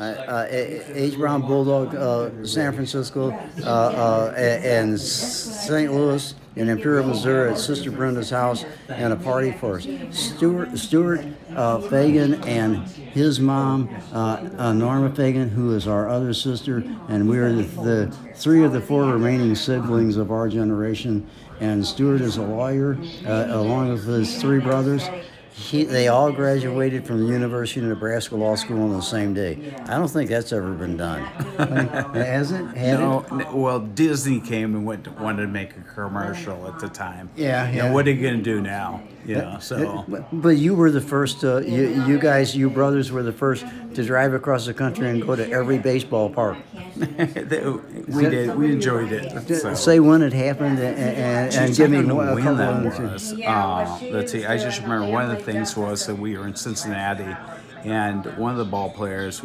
H. Brown Bulldog, San Francisco, and St. Louis, and Imperial, Missouri, at Sister Brenda's house, and a party for Stewart Fagan and his mom, Norma Fagan, who is our other sister, and we are the three of the four remaining siblings of our generation. And Stewart is a lawyer, along with his three brothers. They all graduated from the University of Nebraska Law School on the same day. I don't think that's ever been done. Has it? No, well, Disney came and wanted to make a commercial at the time. Yeah, yeah. And what are you going to do now? So. But you were the first. You brothers were the first to drive across the country and go to every baseball park. We did. We enjoyed it. So. Say when it happened and give me a couple of let's see. I just remember one of the things was that we were in Cincinnati, and one of the ball players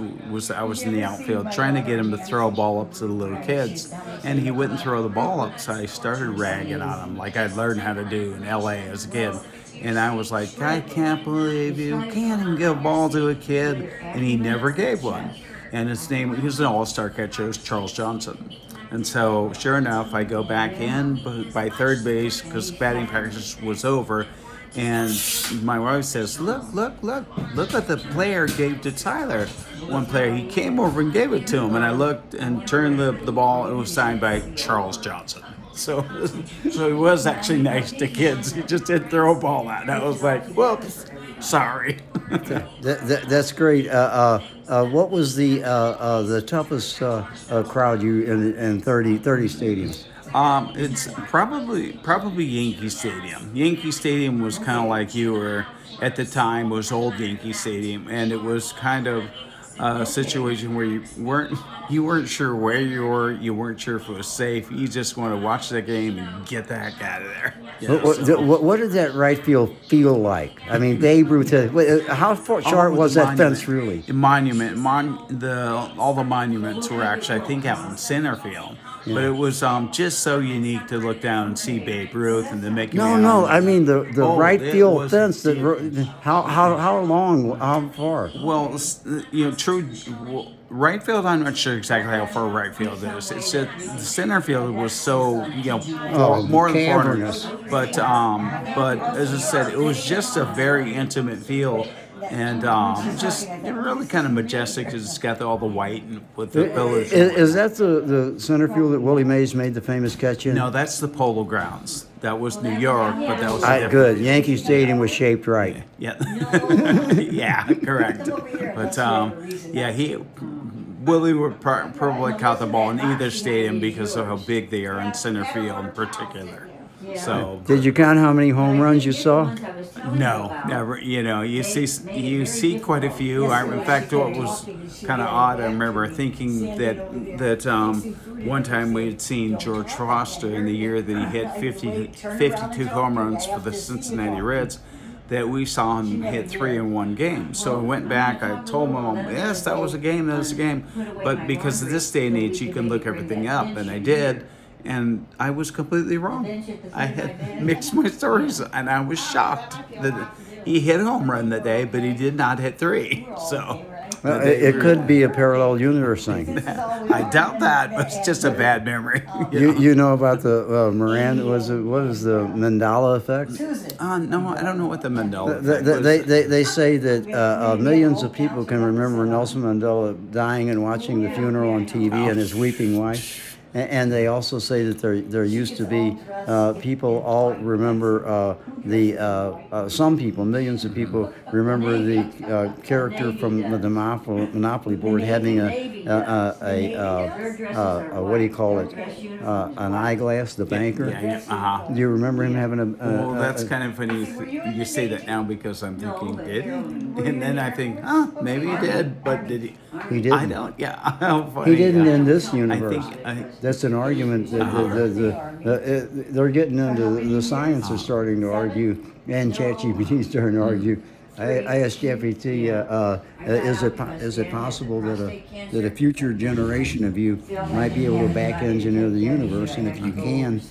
I was in the outfield trying to get him to throw a ball up to the little kids, and he wouldn't throw the ball up. So I started ragging on him like I'd learned how to do in L.A. as a kid. And I was like, I can't believe you can't even give a ball to a kid. And he never gave one. And his name, he was an all-star catcher, it was Charles Johnson. And so, sure enough, I go back in by third base because batting practice was over. And my wife says, look what the player gave to Tyler. One player, he came over and gave it to him. And I looked and turned the ball. It was signed by Charles Johnson. So it was actually nice to kids. He just didn't throw a ball out. And I was like, whoops, sorry. That's great. What was the toughest crowd you in 30 stadiums? It's probably Yankee Stadium. Yankee Stadium was kind of like you were at the time. It was old Yankee Stadium, and it was kind of a situation where you weren't sure where you were. You weren't sure if it was safe. You just want to watch the game and get the heck out of there. What did that right field feel like? I mean, Babe Ruth. How short was that fence really? All the monuments were actually, I think, out in center field. Yeah. But it was just so unique to look down and see Babe Ruth and then make. No. I mean the right field fence. How long? How far? Well, right field, I'm not sure exactly how far right field is. It's just the center field was so more than 400. But as I said, it was just a very intimate feel. And just really kind of majestic because it's got all the white and with the pillars. Is that the center field that Willie Mays made the famous catch in? No, that's the Polo Grounds. That was New York, but that was good. Yankee Stadium was shaped right. Yeah, yeah, correct. But Willie would probably caught the ball in either stadium because of how big they are in center field in particular. So, did you count how many home runs you saw? No, never. You see quite a few. In fact, what was kind of odd, I remember thinking that one time we had seen George Foster in the year that he hit 52 home runs for the Cincinnati Reds, that we saw him hit 3 in one game. So I went back, I told my mom, yes, that was a game. But because of this day and age, you can look everything up, and I did. And I was completely wrong. I had mixed my stories, and I was shocked that he hit a home run that day, but he did not hit 3. So it could be a parallel universe thing. I doubt that, but it's just a bad memory. You know about the Miranda? What is the Mandela effect? No, I don't know what the Mandela effect was. They say that millions of people can remember Nelson Mandela dying and watching the funeral on TV and his weeping wife. And they also say that there used to be people all remember some people, millions of people remember the character from the Monopoly board having a what do you call it? An eyeglass, the banker. Yeah. Do you remember him having a? Well, that's kind of funny you say that now because I'm thinking, did he? And then I think, maybe he did, but did he? He didn't. I don't. Yeah. How funny. He didn't in this universe. I think that's an argument that they're getting into. The science is starting to argue, and ChatGPT is starting to argue. I asked ChatGPT, is it possible that a future generation of you might be able to back engineer the universe, and if you can,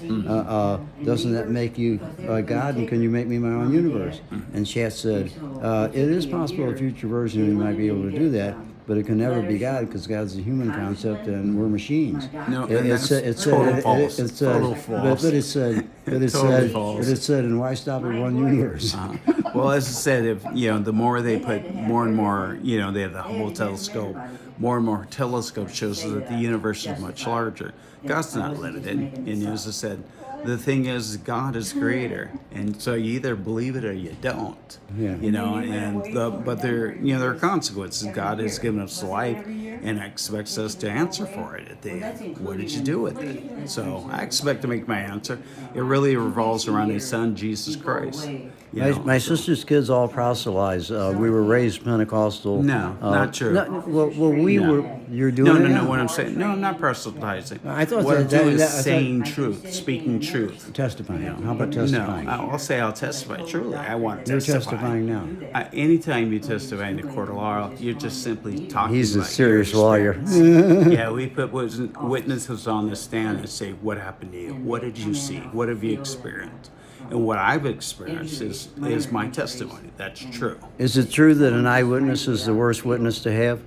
doesn't that make you God, and can you make me my own universe? And Chat said, it is possible a future version of you might be able to do that. but it can never be God because God's a human concept and we're machines. No, and that's total false. Total false. But it said, Totally false. but it said, and why stop at one universe? Well, as I said, if the more they put more and more, they have the Hubble telescope, more and more telescope shows that the universe is much larger. God's not limited, and as I said, the thing is, God is creator, and so you either believe it or you don't. Yeah. But there are consequences. God has given us life, and expects us to answer for it at the end. What did you do with it? So I expect to make my answer. It really revolves around His Son, Jesus Christ. My sister's kids all proselytized. We were raised Pentecostal. No, not true. We No. were. You're doing it now? What I'm saying. No, I'm not proselytizing. I thought what I'm that- doing that- is saying truth, speaking truth. Testifying. How about testifying? No, I'll say I'll testify. Truly, I want to You're testify. testifying now. Anytime you testify in the court of law, you're just simply talking. He's a about serious your lawyer. experience. Yeah, we put witnesses on the stand and say, "What happened to you? What did you see? What have you experienced?" And what I've experienced is my testimony. That's true. Is it true that an eyewitness is the worst witness to have?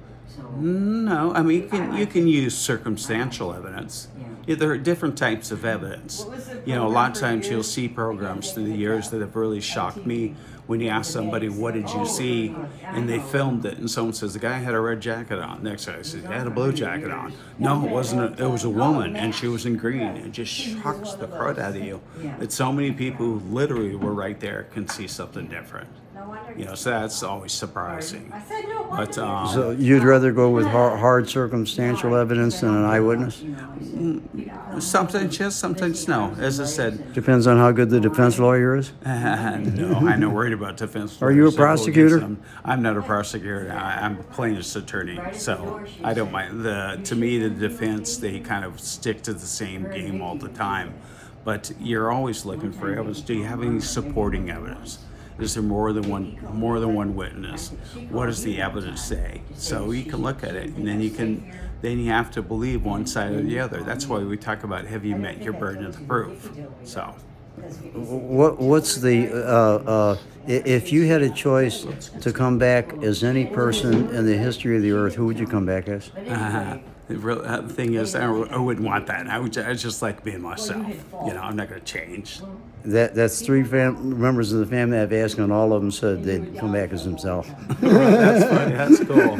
No, I mean you can use circumstantial evidence. Yeah, there are different types of evidence. A lot of times you'll see programs through the years that have really shocked me when you ask somebody, "What did you see?" and they filmed it, and someone says, "The guy had a red jacket on." Next guy says, "He had a blue jacket on." No, it wasn't. It was a woman, and she was in green. It just shocks the crud out of you that so many people who literally were right there can see something different. So that's always surprising. But So you'd rather go with hard circumstantial evidence than an eyewitness? sometimes yes, sometimes no. As I said, Depends on how good the defense lawyer is. no, I'm not worried about defense. Are you a lawyers. prosecutor? I'm not a prosecutor. I'm a plaintiff's attorney, so I don't mind. To me, the defense, they kind of stick to the same game all the time. But you're always looking for evidence. Do you have any supporting evidence? Is there more than one witness? What does the evidence say? So you can look at it, and then you have to believe one side or the other. That's why we talk about, have you met your burden of proof? So. What's the if you had a choice to come back as any person in the history of the earth, who would you come back as? The thing is, I wouldn't want that. I just like being myself. I'm not going to change. That's three members of the family I've asked, and all of them said they'd come back as themselves. That's funny. That's cool.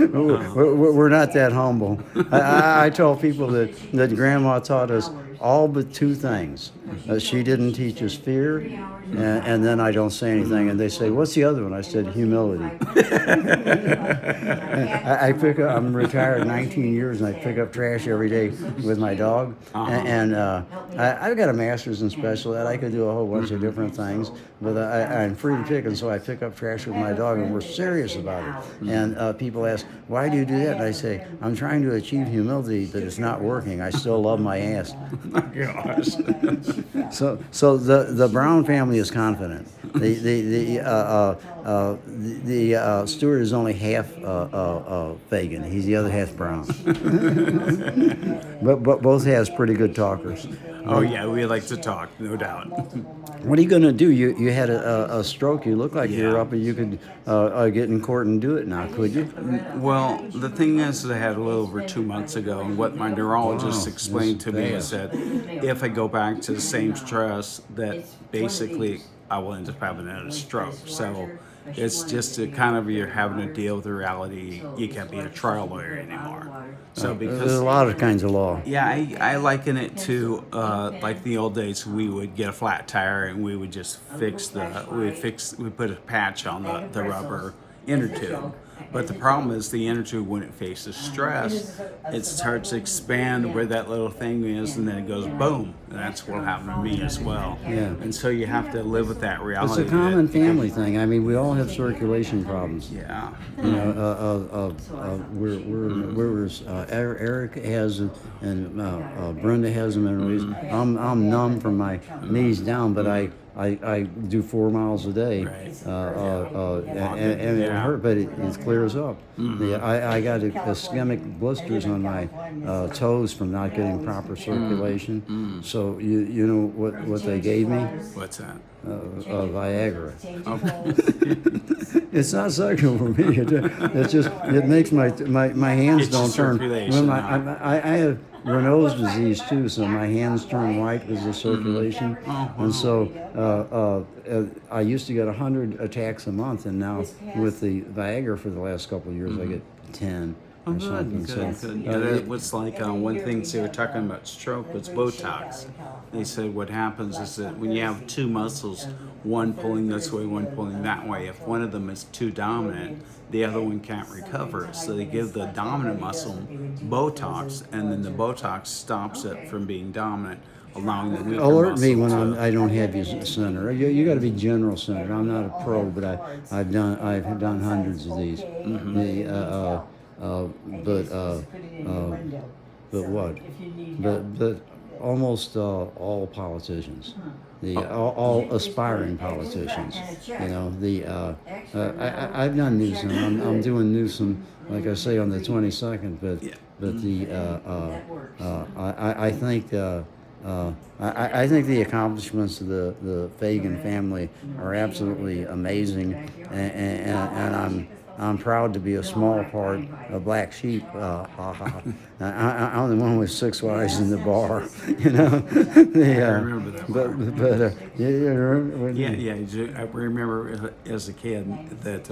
We're not that humble. I tell people that Grandma taught us all but two things. She didn't teach us fear, and then I don't say anything. And they say, "What's the other one?" I said, "Humility." I'm retired 19 years, and I pick up trash every day with my dog. And I've got a master's in special ed. I could do a whole bunch of different things, but I'm free to pick, and so I pick up trash with my dog, and we're serious about it. And people ask, "Why do you do that?" And I say, "I'm trying to achieve humility, but it's not working. I still love my ass." Gosh. So the Brown family is confident. The Stewart is only half Fagan. He's the other half Brown. but both has pretty good talkers. Oh yeah, we like to talk, no doubt. What are you going to do? You had a stroke. You look like you're up, and you could get in court and do it now, could you? Well, the thing is that I had a little over 2 months ago, and what my neurologist explained to me is that if I go back to the same stress, that basically I will end up having a stroke. So it's just you're having to deal with the reality. You can't be a trial lawyer anymore. So There's a lot of kinds of law. Yeah, I liken it to like the old days. We would get a flat tire and we would just we put a patch on the rubber inner tube. But the problem is the inner tube, when it faces stress, it starts to expand where that little thing is, and then it goes boom. And that's what happened to me as well. Yeah. And so you have to live with that reality. It's a common family thing. I mean, we all have circulation problems. Yeah. Eric has them, and Brenda has them, and I'm numb from my knees down, but I do 4 miles a day, Right. and it hurt, but it clears up. I got ischemic blisters on my toes from not getting proper circulation. So you know what they gave me? What's that? Viagra. Okay. It's not sexual for me. It's just it makes my hands It's your don't turn. circulation, Well, huh? I have Renault's disease too, so my hands turn white because of circulation, and so I used to get 100 attacks a month, and now with the Viagra for the last couple of years, I get 10 Oh, or good, something. good, So good. Yeah, that was like one thing they were talking about stroke was Botox. They said what happens is that when you have two muscles, one pulling this way, one pulling that way, if one of them is too dominant, the other one can't recover. So they give the dominant muscle Botox, and then the Botox stops it from being dominant, allowing the weaker alert muscle me when to. I don't have you center. You got to be general center. I'm not a pro, but I've done hundreds of these. But what? But almost all politicians, all aspiring politicians. You know, I've done Newsom. I'm doing Newsom, like I say, on the 22nd. But I think. I think the accomplishments of the Fagan family are absolutely amazing, and I'm proud to be a small part, a black sheep. I'm the one with 6 wives in the bar, you know. I remember that part. But yeah, remember, Yeah. I remember as a kid that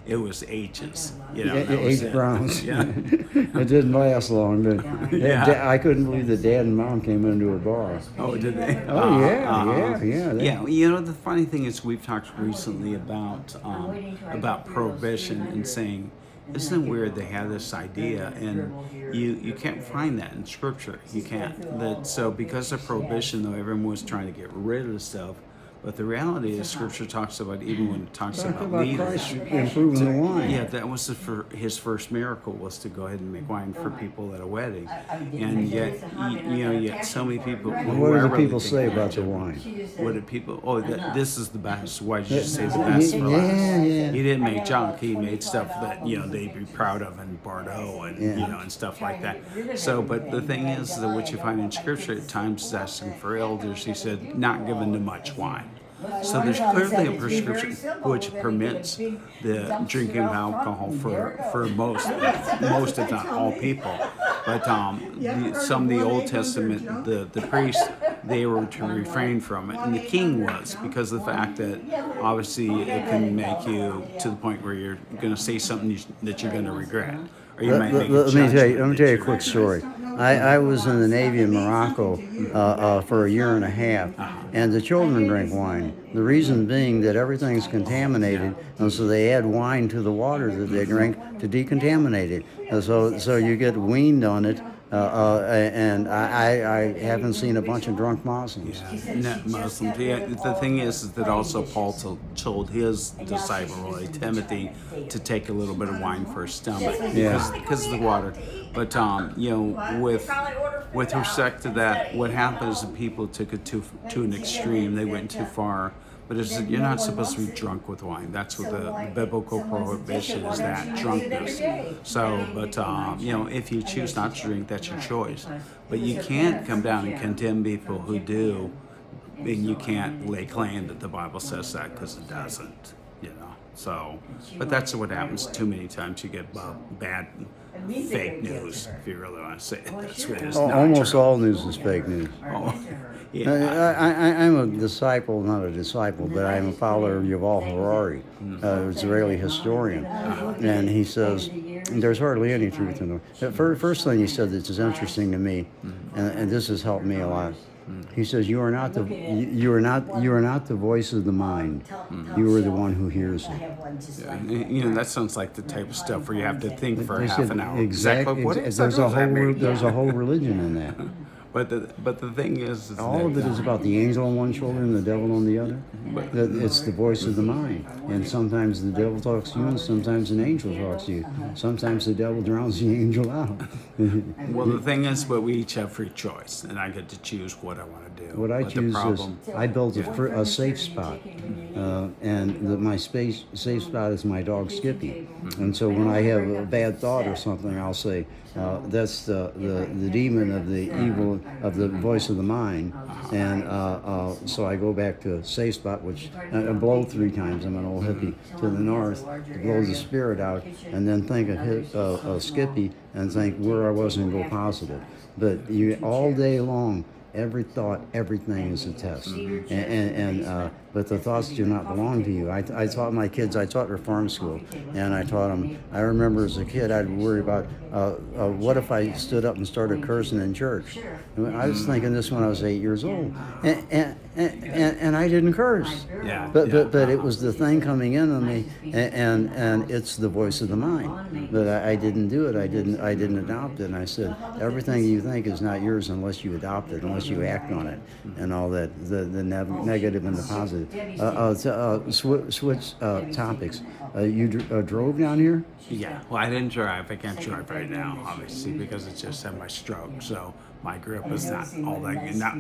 it was H's. You know, that was H. it. Browns. Yeah. It didn't last long, but Yeah. I couldn't believe that Dad and Mom came into a bar. Oh, did they? Oh yeah. Yeah, you know the funny thing is we've talked recently about prohibition and saying, isn't it weird they have this idea and you can't find that in scripture. You can't. So because of prohibition though, everyone was trying to get rid of stuff. But the reality is, Scripture talks about even when it talks Talk about about leaders. Christ improving the wine. Yeah, that was his first miracle was to go ahead and make wine for people at a wedding, and yet yet so many people. What do the people say about the wine? What did people? Oh, this is the best. Why did you say the best for last? Yeah. He didn't make junk. He made stuff that they'd be proud of in Bordeaux and and stuff like that. So, but the thing is that what you find in Scripture at times is asking for elders. He said, not given to much wine. So there's clearly a prescription which permits the drinking of alcohol for most if not all people. But some of the Old Testament, the priests, they were to refrain from it, and the king was, because of the fact that obviously it can make you to the point where you're going to say something that you're going to regret. Or you might make a Let me tell you judgment a that quick you're story. I was in the Navy in Morocco for a year and a half, and the children drink wine. The reason being that everything's contaminated, and so they add wine to the water that they drink to decontaminate it. So you get weaned on it, and I haven't seen a bunch of drunk Muslims. Not Muslims. Yeah, the thing is that also Paul told his disciple, Timothy, to take a little bit of wine for his stomach because of the water. But with respect to that, what happened is that people took it to an extreme. They went too far. But you're not supposed to be drunk with wine. That's what the biblical prohibition is, that drunkenness. So, but if you choose not to drink, that's your choice. But you can't come down and condemn people who do, and you can't lay claim that the Bible says that because it doesn't. So, but that's what happens too many times. You get bad fake news, if you really want to say it. That's what it is. Almost all news is fake news. Oh, yeah. I'm a disciple, not a disciple, but I'm a follower of Yuval Harari, Israeli historian. And he says, there's hardly any truth in it. The first thing he said that is interesting to me, and this has helped me a lot. He says, you are not the voice of the mind. You are the one who hears it. Yeah. That sounds like the type of stuff where you have to think for half an hour. Exactly. There's a whole religion in that. But the thing is all of it is about the angel on one shoulder and the devil on the other. It's the voice of the mind, and sometimes the devil talks to you, and sometimes an angel talks to you. Sometimes the devil drowns the angel out. Well, the thing is, but we each have free choice, and I get to choose what I want to do. What I choose is I built a safe spot, and my safe spot is my dog Skippy. And so when I have a bad thought or something, I'll say, that's the demon of the evil of the voice of the mind. And so I go back to a safe spot, which I blow 3 times. I'm an old hippie to the north, to blow the spirit out, and then think of Skippy and think where I was and go positive. But you all day long, every thought, everything is a test, but the thoughts do not belong to you. I taught my kids. I taught reform school, and I taught them. I remember as a kid, I'd worry about what if I stood up and started cursing in church. I was thinking this when I was 8 years old, and I didn't curse. Yeah. But it was the thing coming in on me, and it's the voice of the mind. But I didn't do it. I didn't adopt it. And I said everything you think is not yours unless you adopt it, unless you act on it, and all that. The negative and the positive. Switch topics. You drove down here? Yeah, well, I didn't drive. I can't drive right now, obviously, because I just had my stroke. So my grip is not all that. Not,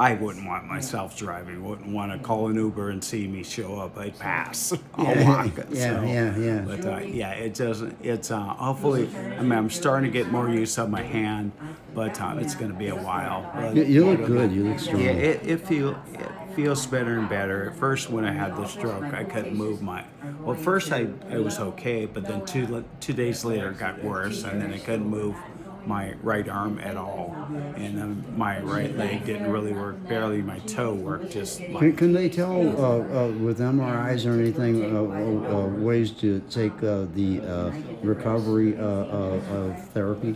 I wouldn't want myself driving. Wouldn't want to call an Uber and see me show up. I'd pass. I'll walk. Yeah. But yeah, it doesn't. It's hopefully. I mean, I'm starting to get more use of my hand, but it's going to be a while. But, You look good. You look strong. yeah, it feels better and better. At first, when I had the stroke, I couldn't move my. Well, at first I was okay, but then two days later it got worse, and then I couldn't move my right arm at all, and my right leg didn't really work. Barely my toe worked. Just like, Can they tell with MRIs or anything ways to take the recovery of therapy?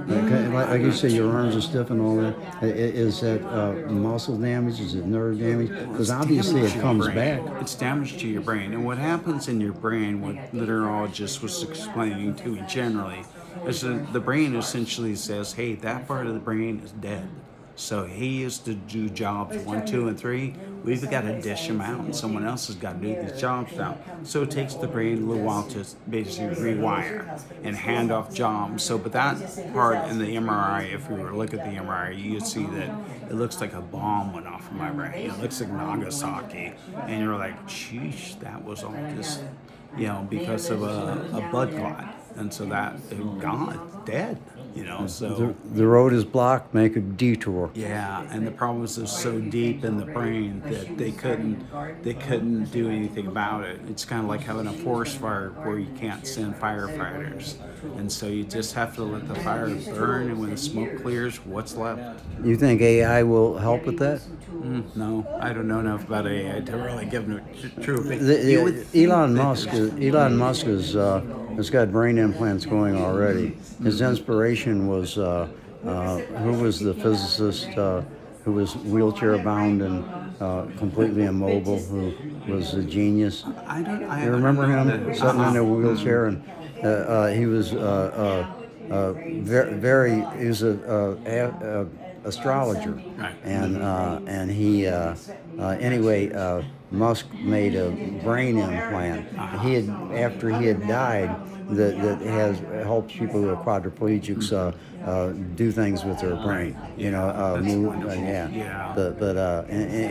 Like you say, your arms are stiff and all that. Is that muscle damage? Is it nerve damage? Because obviously it comes back. It's damage to your brain, and what happens in your brain, what the neurologist was explaining to me generally, is that the brain essentially says, hey, that part of the brain is dead. So he used to do jobs 1, 2, and 3. We've got to dish them out, and someone else has got to do these jobs now. So it takes the brain a little while to basically rewire and hand off jobs. So, but that part in the MRI, if we were to look at the MRI, you'd see that it looks like a bomb went off in my brain. It looks like Nagasaki, and you're like, sheesh, that was all just, because of a blood clot. And so that, gone, dead, so. The road is blocked, make a detour. Yeah, and the problem is it's so deep in the brain that they couldn't do anything about it. It's kind of like having a forest fire where you can't send firefighters. And so you just have to let the fire burn, and when the smoke clears, what's left? You think AI will help with that? No, I don't know enough about AI to really give them a true opinion. Elon Musk has got brain implants going already. His inspiration was who was the physicist who was wheelchair bound and completely immobile, who was a genius. You remember him sitting in a wheelchair, and he was he was a astrologer, Right. and he anyway. Musk made a brain implant. After he had died, that has helped people who are quadriplegics do things with their brain. Move.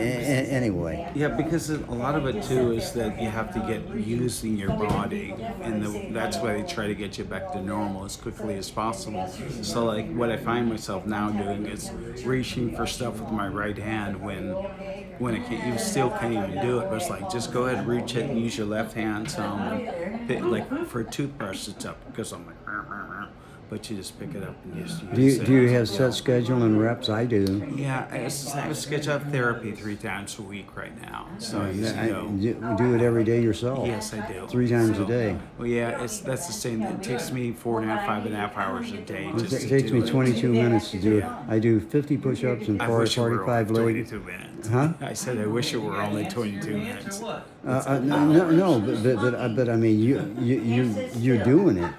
Anyway. Yeah, because a lot of it too is that you have to get using your body, and that's why they try to get you back to normal as quickly as possible. So, like, what I find myself now doing is reaching for stuff with my right hand when it can't, you still can't even do it. But it's like, just go ahead and reach it and use your left hand some. And like for a toothbrush, it's up because I'm like, but you just pick it up and just use it. Do you have set schedule and reps? I do. Yeah, I have a schedule of therapy 3 times a week right now. So I used to go. You do it every day yourself? Yes, I do. 3 times a day? Well, yeah, that's the same. It takes me 5.5 hours a day. It takes me 22 minutes to do it. I do 50 push-ups and 45 legs. 22 minutes. Huh? I said I wish it were only 22 minutes. No, but I mean, you're doing it.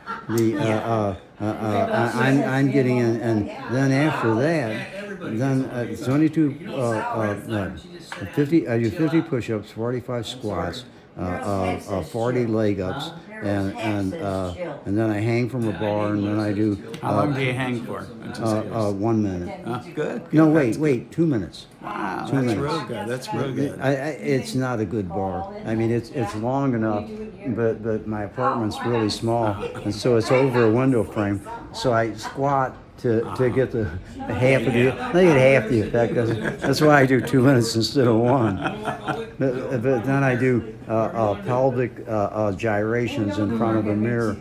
I'm getting in, and then after that, then 22, 50. I do 50 push-ups, 45 squats, 40 leg ups, and then I hang from a bar, and then I do How long do you hang for? I'm just curious. 1 minute. Good. No, That's wait, 2 minutes. Wow, 2 that's minutes. real good. That's real good. It's not a good bar. I mean, it's long enough, but my apartment's really small, and so it's over a window frame. So I squat to get the half of the, I get half the effect. That's why I do 2 minutes instead of one. But then I do pelvic gyrations in front of a mirror,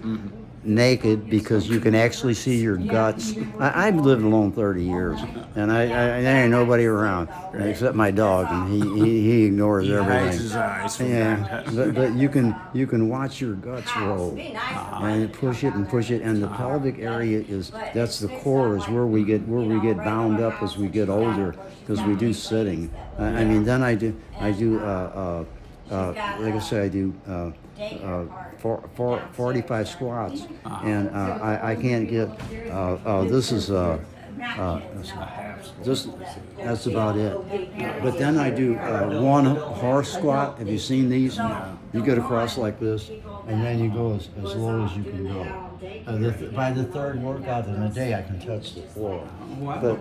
naked, because you can actually see your guts. I've lived alone 30 years, and there ain't nobody around except my dog, and he ignores He hides everything. his eyes from Yeah, that. but you can watch your guts roll, and push it, and the pelvic area that's the core, is where we get bound up as we get older, because we do sitting. I mean, then I do like I said, I do 45 squats, and I can't get. This is this. That's about it. But then I do one horse squat. Have you seen these? You get across like this, and then you go as low as you can go. By the third workout in the day, I can touch the floor. But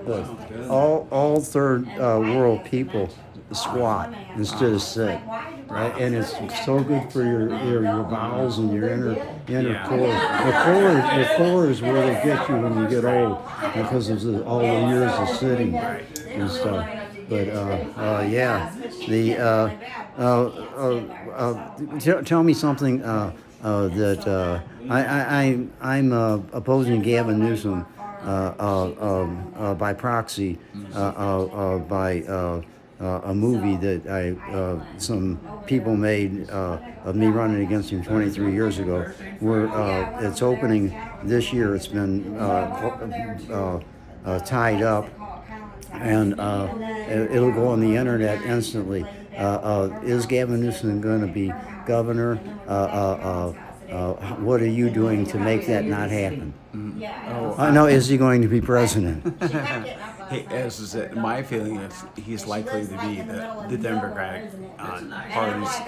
all third world people squat instead of sit, right? And it's so good for your bowels and your inner core. The core is where they get you when you get old, because of all the years of sitting and stuff. But yeah, tell me something that I'm opposing Gavin Newsom by proxy, by a movie that some people made of me running against him 23 years ago, where it's opening this year. It's been tied up, and it'll go on the internet instantly. Is Gavin Newsom going to be governor? What are you doing to make that not happen? No, is he going to be president? My feeling is he's likely to be the Democratic Party's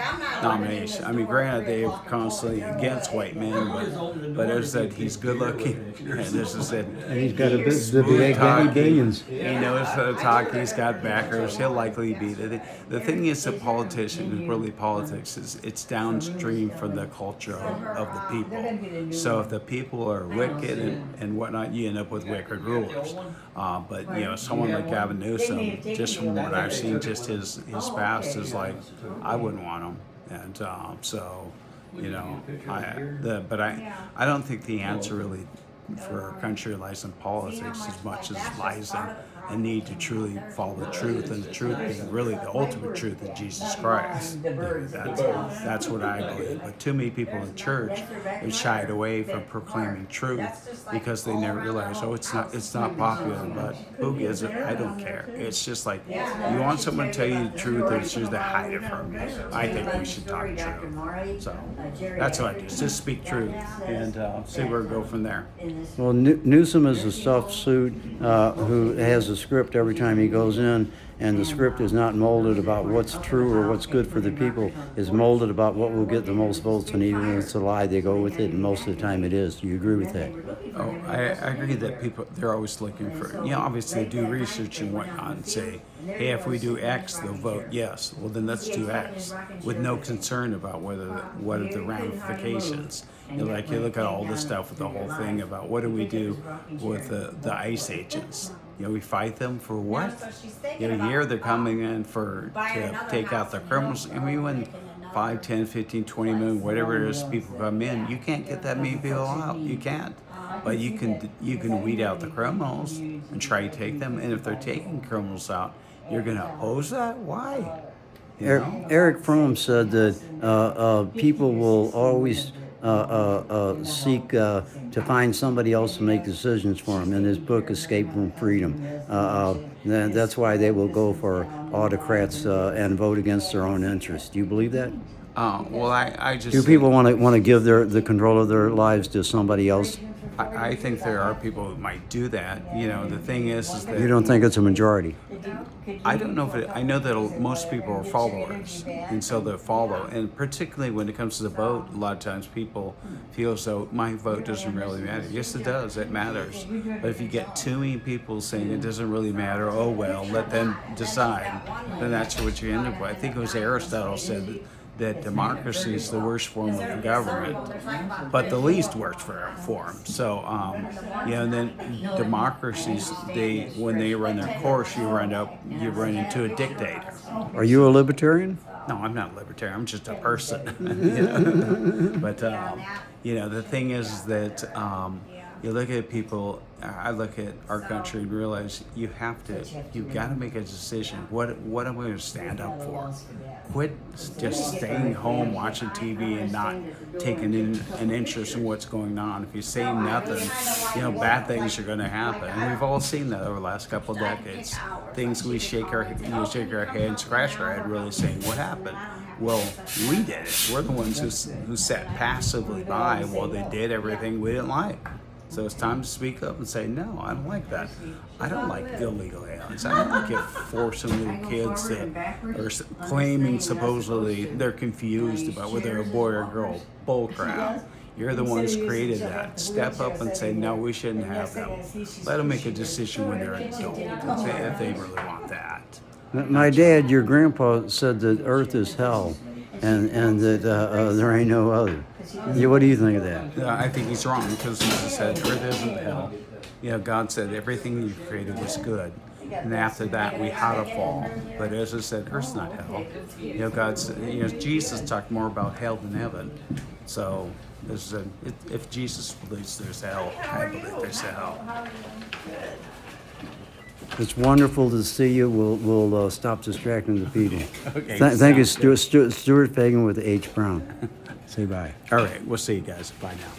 nomination. I mean, granted, they're constantly against white men, but as I said, he's good looking, and as I said, and he's got the big billions. He knows how to talk. He's got backers. He'll likely be the thing is, the politician, really politics, is it's downstream from the culture of the people. So if the people are wicked and whatnot, you end up with wicked rulers. But someone like Gavin Newsom, just from what I've seen, just his past is like, I wouldn't want him, and but I don't think the answer really for our country lies in politics as much as lies in a need to truly follow the truth, and the truth being really the ultimate truth of Jesus Christ. That's what I believe. But too many people in church have shied away from proclaiming truth because they never realize, it's not popular, but who gives it? I don't care. It's just like, you want someone to tell you the truth, or choose to hide it from you. I think we should talk truth. So that's what I do. Just speak truth and see where we go from there. Well, Newsom is a stuffed suit who has a script every time he goes in, and the script is not molded about what's true or what's good for the people. It's molded about what will get the most votes, and even if it's a lie, they go with it, and most of the time it is. Do you agree with that? Oh, I agree that people, they're always looking for, obviously they do research and whatnot and say, hey, if we do X, they'll vote yes. Well, then let's do X, with no concern about what are the ramifications. You look at all this stuff with the whole thing about what do we do with the ICE agents. We fight them for what? Here they're coming in to take out the criminals. I mean, when 5, 10, 15, 20 million, whatever it is, people come in, you can't get that many people out. You can't. But you can weed out the criminals and try to take them. And if they're taking criminals out, you're going to oppose that? Why? Eric Fromm said that people will always seek to find somebody else to make decisions for them. In his book, Escape from Freedom, that's why they will go for autocrats and vote against their own interests. Do you believe that? Well, I just... Do people want to give the control of their lives to somebody else? I think there are people who might do that. You know, the thing is that You don't think it's a majority? I don't know if it, I know that most people are followers, and so they follow. And particularly when it comes to the vote, a lot of times people feel as though my vote doesn't really matter. Yes, it does. It matters. But if you get too many people saying it doesn't really matter, oh well, let them decide, then that's what you end up with. I think it was Aristotle said that democracy is the worst form of government, but the least worst form. So, and then democracies, when they run their course, you run into a dictator. Are you a libertarian? No, I'm not libertarian. I'm just a person. You know? But the thing is that you look at people. I look at our country and realize you've got to make a decision. What am I going to stand up for? Quit just staying home watching TV and not taking an interest in what's going on. If you say nothing, bad things are going to happen. And we've all seen that over the last couple of decades. Things we shake our head and scratch our head, really saying, "What happened?" Well, we did it. We're the ones who sat passively by while they did everything we didn't like. So it's time to speak up and say, no, I don't like that. I don't like illegal aliens. I don't like it forcing little kids that are claiming supposedly they're confused about whether they're a boy or a girl. Bull crap. You're the ones who created that. Step up and say, no, we shouldn't have them. Let them make a decision when they're adult if they really want that. My dad, your grandpa, said that Earth is hell, and that there ain't no other. What do you think of that? I think he's wrong, because Jesus said, Earth isn't hell. God said everything you created was good. And after that, we had a fall. But as I said, Earth's not hell. God said, Jesus talked more about hell than heaven. So, as I said, if Jesus believes there's hell, I believe there's hell. It's wonderful to see you. We'll stop distracting the people. Okay. Thank you, Stewart Fagan with H. Brown. Say bye. All right, we'll see you guys. Bye now.